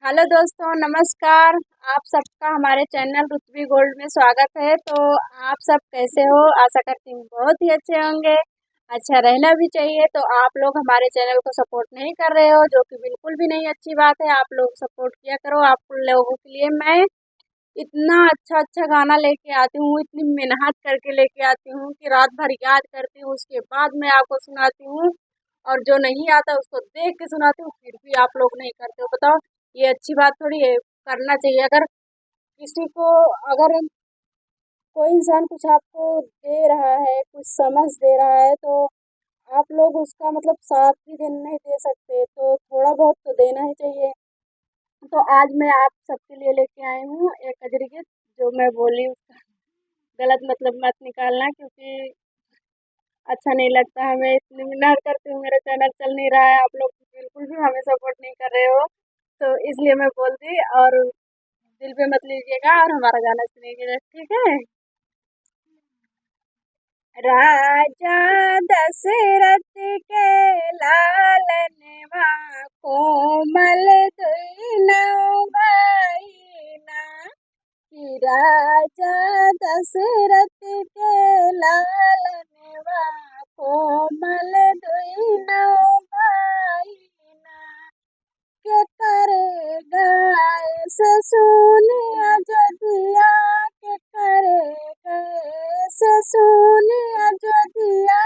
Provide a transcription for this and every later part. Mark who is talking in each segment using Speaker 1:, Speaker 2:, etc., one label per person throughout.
Speaker 1: Hello दोस्तों, नमस्कार। आप सबका हमारे चैनल रुतबी गोल्ड में स्वागत है। तो आप सब कैसे हो? आशा करती हूँ बहुत ही अच्छे होंगे। अच्छा रहना भी चाहिए। तो आप लोग हमारे चैनल को सपोर्ट नहीं कर रहे हो, जो कि बिल्कुल भी नहीं अच्छी बात है। आप लोग सपोर्ट किया करो। आप लोगों के लिए मैं इतना अच्छा अच्छा गाना लेके आती हूँ, इतनी मेहनत करके लेके आती हूँ कि रात भर याद करती हूँ, उसके बाद मैं आपको सुनाती हूँ। और जो नहीं आता उसको देख के सुनाती हूँ, फिर भी आप लोग नहीं करते हो। बताओ, ये अच्छी बात थोड़ी है। करना चाहिए। अगर किसी को, अगर कोई इंसान कुछ आपको दे रहा है, कुछ समझ दे रहा है, तो आप लोग उसका मतलब साथ भी दिन नहीं दे सकते, तो थोड़ा बहुत तो देना ही चाहिए। तो आज मैं आप सबके लिए लेके आई हूँ एक अजरी गीत। जो मैं बोली उसका गलत मतलब मत निकालना, क्योंकि अच्छा नहीं लगता। हमें इतनी मेहनत करती हूँ, मेरा चैनल चल नहीं रहा है, आप लोग बिल्कुल भी हमें सपोर्ट नहीं कर रहे हो। तो इसलिए मैं बोल दी, और दिल पे मत लीजिएगा और हमारा गाना सुनिएगा, ठीक है। राजा दशरथ के लालनवा, कोमल दुई नौ बहिना। कि राजा दशरथ के लालनवा, कोमल दुई नौ बहिना। के करे गाय से सुनिया जदिया, के करे गाय से सुनिया जदिया।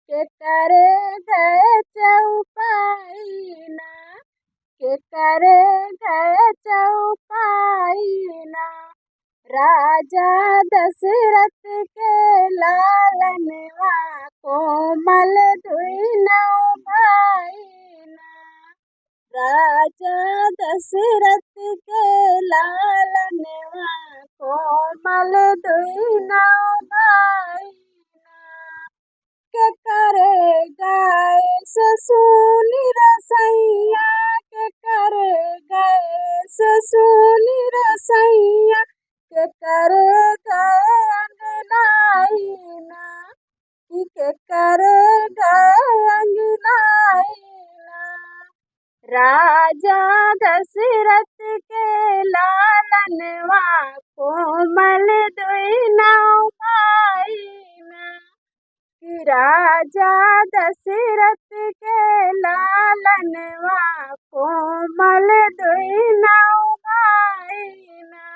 Speaker 1: के करे गए चौपाईना, के करे गए चौपाईना। राजा दशरथ के लालनवा, कोमल दुई नौ बहिना। राजा दशरथ के लालनवा, कोमल दुई नौ बहिना। के करे गाय से सुनी रसैया, के करे गाय से सुनी रसैया। के करे गए अंगनाईना, कि के करे गए अंगनाईना। राजा दशरथ के लालनवा, कोमल दुई नौ बहिना। कि राजा दशरथ के लालनवा, कोमल दुई नौ बहिना।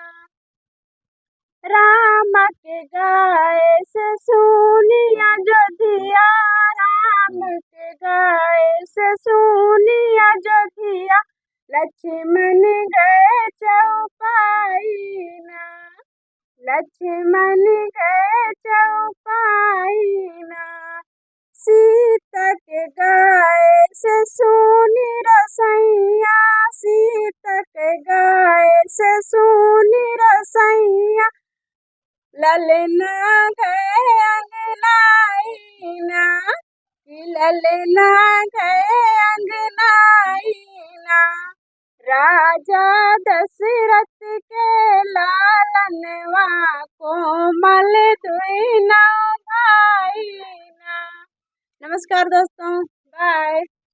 Speaker 1: राम के गाय से सुनिया जोधिया, राम के गाय से सुनिया जोधिया। लक्ष्मण गए चौपाईना, लक्ष्मण गए चौपाईना। सीता के गाय से सुनी रसैया, सीता के गाय से सुनी रसैया। ललना गए अंगनाईना, कि ललना गए अंगनाईना। राजा दशरथ